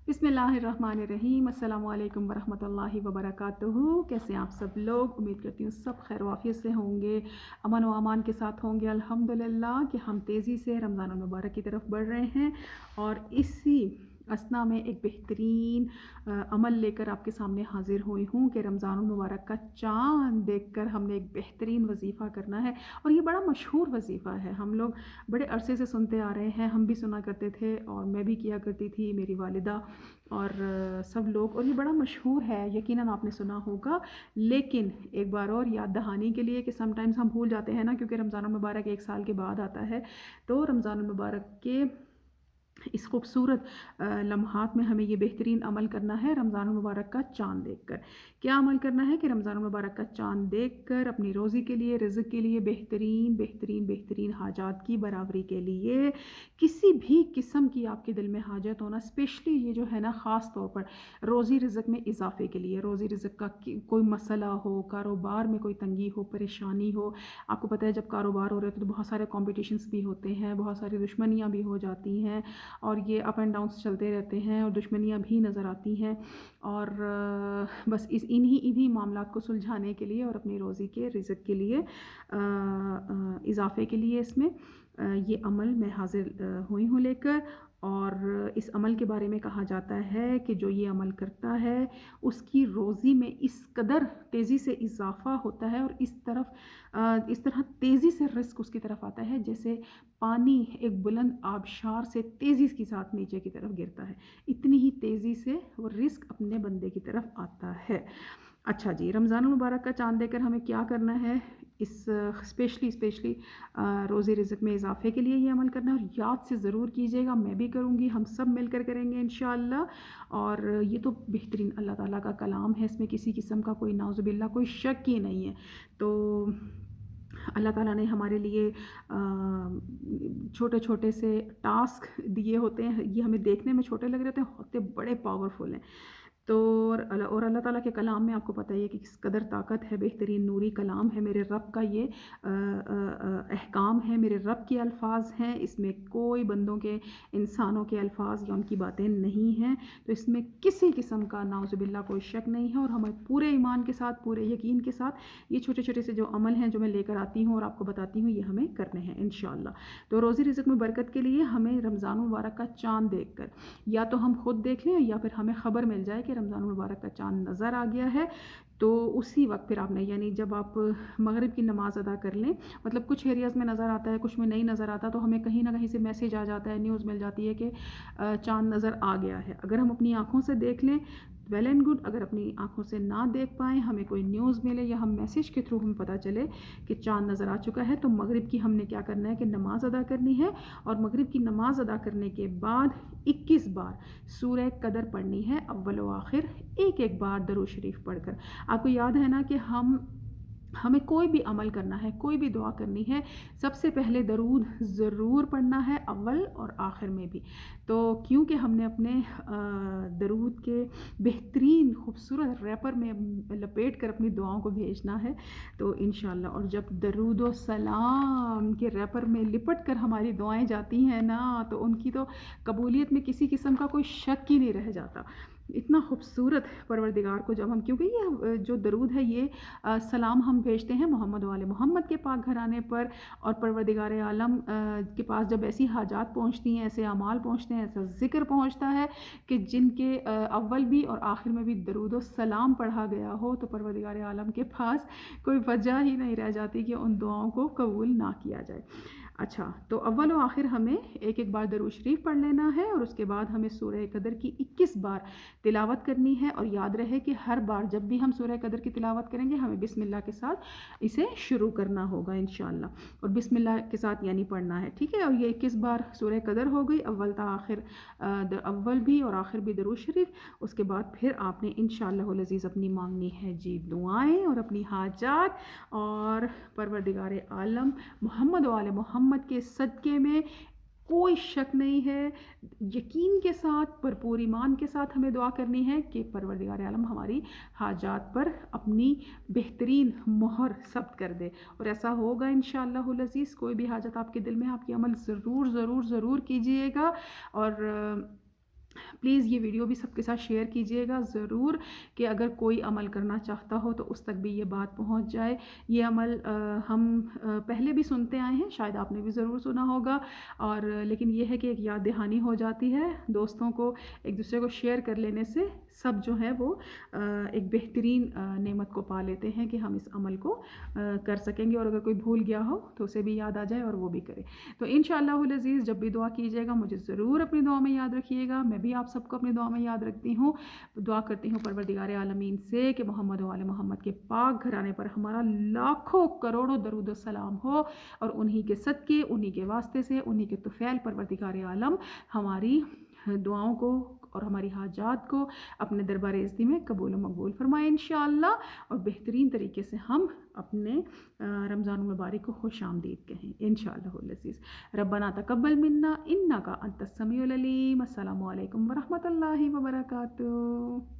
बिस्मिल्लाहिर्रहमानिर्रहीम। अस्सलामु अलैकुम वरहमतुल्लाहि वबरकातुहू। कैसे हैं आप सब लोग? उम्मीद करती हूँ सब खैर वाफियत से होंगे, अमन व अमान के साथ होंगे। अल्हम्दुलिल्लाह कि हम तेज़ी से रमज़ानुल मुबारक की तरफ बढ़ रहे हैं और इसी असना में एक बेहतरीन अमल लेकर आपके सामने हाजिर हुई हूँ कि रमज़ानुल मुबारक का चाँद देखकर हमने एक बेहतरीन वजीफ़ा करना है। और ये बड़ा मशहूर वजीफ़ा है, हम लोग बड़े अरसे से सुनते आ रहे हैं, हम भी सुना करते थे और मैं भी किया करती थी, मेरी वालिदा और सब लोग। और ये बड़ा मशहूर है, यकीनन आपने सुना होगा। लेकिन एक बार और याद दहानी के लिए कि समटाइम्स हम भूल जाते हैं ना, क्योंकि रमज़ानुल मुबारक एक साल के बाद आता है। तो रमज़ानुल मुबारक के इस खूबसूरत लम्हात में हमें ये बेहतरीन अमल करना है रमज़ानुल मुबारक का चाँद देखकर। क्या अमल करना है कि रमज़ानुल मुबारक का चाँद देखकर अपनी रोज़ी के लिए, रिज़्क़ के लिए, बेहतरीन बेहतरीन बेहतरीन हाजात की बराबरी के लिए, किसी भी किस्म की आपके दिल में हाजत होना, स्पेशली ये जो है ना ख़ास तौर पर रोज़ी रिज़्क़ में इजाफ़े के लिए, रोज़ी रिज़्क़ का कोई मसला हो, कारोबार में कोई तंगी हो, परेशानी हो। आपको पता है जब कारोबार हो रहे होते तो बहुत सारे कॉम्पिटिशन्स भी होते हैं, बहुत सारी दुश्मनियाँ भी हो जाती हैं और ये अप एंड डाउन्स चलते रहते हैं और दुश्मनियाँ भी नज़र आती हैं। और बस इन्हीं मामलात को सुलझाने के लिए और अपनी रोज़ी के रिज़्क़ के लिए इजाफ़े के लिए इसमें ये अमल मैं हाजिर हुई हूँ लेकर। और इस अमल के बारे में कहा जाता है कि जो ये अमल करता है उसकी रोज़ी में इस कदर तेज़ी से इजाफ़ा होता है और इस तरह तेज़ी से रिस्क उसकी तरफ आता है जैसे पानी एक बुलंद आबशार से तेज़ी के साथ नीचे की तरफ गिरता है, इतनी ही तेज़ी से वो रिस्क अपने बंदे की तरफ आता है। अच्छा जी, रमज़ानुल मुबारक का चाँद देखकर हमें क्या करना है? इस स्पेशली रोज़ी रिज़्क़ में इजाफ़े के लिए ये अमल करना है। और याद से ज़रूर कीजिएगा, मैं भी करूँगी, हम सब मिलकर करेंगे इंशाअल्लाह। और ये तो बेहतरीन अल्लाह ताला का कलाम है, इसमें किसी किस्म का कोई नाउज़ुबिल्लाह कोई शक ही नहीं है। तो अल्लाह ताला ने हमारे लिए छोटे छोटे से टास्क दिए होते हैं, ये हमें देखने में छोटे लग रहे होते बड़े पावरफुल हैं। तो और अल्लाह ताला के कलाम में आपको पता ही है कि किस कदर ताकत है, बेहतरीन नूरी कलाम है मेरे रब का, ये अहकाम है, मेरे रब के अल्फाज हैं, इसमें कोई बंदों के, इंसानों के अल्फाज या उनकी बातें नहीं हैं। तो इसमें किसी किस्म का नाउज़ुबिल्लाह कोई शक नहीं है। और हमें पूरे ईमान के साथ, पूरे यकीन के साथ ये छोटे छोटे से जो अमल हैं जो मैं लेकर आती हूँ और आपको बताती हूँ, ये हमें करने हैं इंशाअल्लाह। तो रोज़ी रिज़्क़ में बरकत के लिए हमें रमज़ान मुबारक का चाँद देखकर, या तो हम खुद देख लें या फिर हमें ख़बर मिल जाए कि रमज़ान मुबारक का चाँद नज़र आ गया है, तो उसी वक्त फिर आपने, यानी जब आप मगरिब की नमाज़ अदा कर लें, मतलब कुछ एरियाज़ में नज़र आता है, कुछ में नहीं नज़र आता, तो हमें कहीं ना कहीं से मैसेज आ जाता है, न्यूज़ मिल जाती है कि चाँद नज़र आ गया है। अगर हम अपनी आँखों से देख लें वेल एंड गुड, अगर अपनी आँखों से ना देख पाएँ, हमें कोई न्यूज़ मिले या हम मैसेज के थ्रू हमें पता चले कि चाँद नज़र आ चुका है, तो मगरिब की हमने क्या करना है कि नमाज़ अदा करनी है। और मगरिब की नमाज़ अदा करने के बाद 21 बार सूरह कदर पढ़नी है, अव्वल व आखिर एक एक बार दरूद शरीफ पढ़कर। आपको याद है ना कि हमें कोई भी अमल करना है, कोई भी दुआ करनी है, सबसे पहले दरूद ज़रूर पढ़ना है, अव्वल और आखिर में भी। तो क्योंकि हमने अपने दरूद के बेहतरीन खूबसूरत रैपर में लपेट कर अपनी दुआओं को भेजना है, तो इंशाअल्लाह। और जब दरूद व सलाम के रैपर में लिपट कर हमारी दुआएं जाती हैं ना, तो उनकी तो कबूलियत में किसी किस्म का कोई शक ही नहीं रह जाता। इतना खूबसूरत परवरदिगार को जब हम, क्योंकि ये जो दरूद है ये सलाम हम भेजते हैं मोहम्मद वाले मोहम्मद के पाक घराने पर, और परवरदिगार आलम के पास जब ऐसी हाजात पहुंचती हैं, ऐसे अमाल पहुंचते हैं, ऐसा ज़िक्र पहुंचता है कि जिनके अव्वल भी और आखिर में भी दरूद व सलाम पढ़ा गया हो, तो परवरदिगार आलम के पास कोई वजह ही नहीं रह जाती कि उन दुआओं को कबूल ना किया जाए। अच्छा, तो अव्वल व आखिर हमें एक एक बार दरूद शरीफ पढ़ लेना है और उसके बाद हमें सूरह कदर की 21 बार तिलावत करनी है। और याद रहे कि हर बार जब भी हम सूरह कदर की तिलावत करेंगे, हमें बिस्मिल्लाह के साथ इसे शुरू करना होगा इंशाअल्लाह। और बिस्मिल्लाह के साथ यानी पढ़ना है, ठीक है। और ये 21 बार सूरह कदर हो गई, अव्वल ता आखिर, अव्वल भी और आखिर भी दरूद शरीफ। उसके बाद फिर आपने इंशाअल्लाहुल अज़ीज़ अपनी मांगनी है जी दुआएं और अपनी हाजात, और परवरदिगार आलम मोहम्मद वाले मोहम्मद के सदक़े में कोई शक नहीं है, यकीन के साथ, भरपूर ईमान के साथ हमें दुआ करनी है कि परवरदिगार आलम हमारी हाजात पर अपनी बेहतरीन मोहर सब्त कर दे। और ऐसा होगा इंशाअल्लाहुल अज़ीज़। कोई भी हाजत आपके दिल में, आपकी अमल ज़रूर ज़रूर ज़रूर कीजिएगा। और प्लीज़ ये वीडियो भी सबके साथ शेयर कीजिएगा ज़रूर, कि अगर कोई अमल करना चाहता हो तो उस तक भी ये बात पहुंच जाए। ये अमल हम पहले भी सुनते आए हैं, शायद आपने भी ज़रूर सुना होगा, और लेकिन ये है कि एक याद दहानी हो जाती है। दोस्तों को, एक दूसरे को शेयर कर लेने से सब जो है वो एक बेहतरीन नेमत को पा लेते हैं कि हम इस अमल को कर सकेंगे, और अगर कोई भूल गया हो तो उसे भी याद आ जाए और वो भी करे। तो इंशाअल्लाहुल अज़ीज़ जब भी दुआ कीजिएगा मुझे ज़रूर अपनी दुआ में याद रखिएगा। मैं भी आप सबको अपनी दुआ में याद रखती हूँ। दुआ करती हूँ परवरदिगार आलमीन से कि मोहम्मद व आले मोहम्मद के पाक घराने पर हमारा लाखों करोड़ों दरूद व सलाम हो, और उन्हीं के सदके, उन्हीं के वास्ते से, उन्हीं के तुफ़ैल परवरदिगार आलम हमारी दुआओं को और हमारी हाजात को अपने दरबार इज़्ज़ती में कबूल व मकबूल फरमाए इंशाअल्लाह, और बेहतरीन तरीके से हम अपने रमज़ान मुबारक को खुश आमदीद कहें इंशाअल्लाहुल अज़ीज़। रब्बना तक़ब्बल मिन्ना इन्नका अंतस समीउल अलीम। अस्सलामु अलैकुम व रहमतुल्लाहि व बरकातुहू।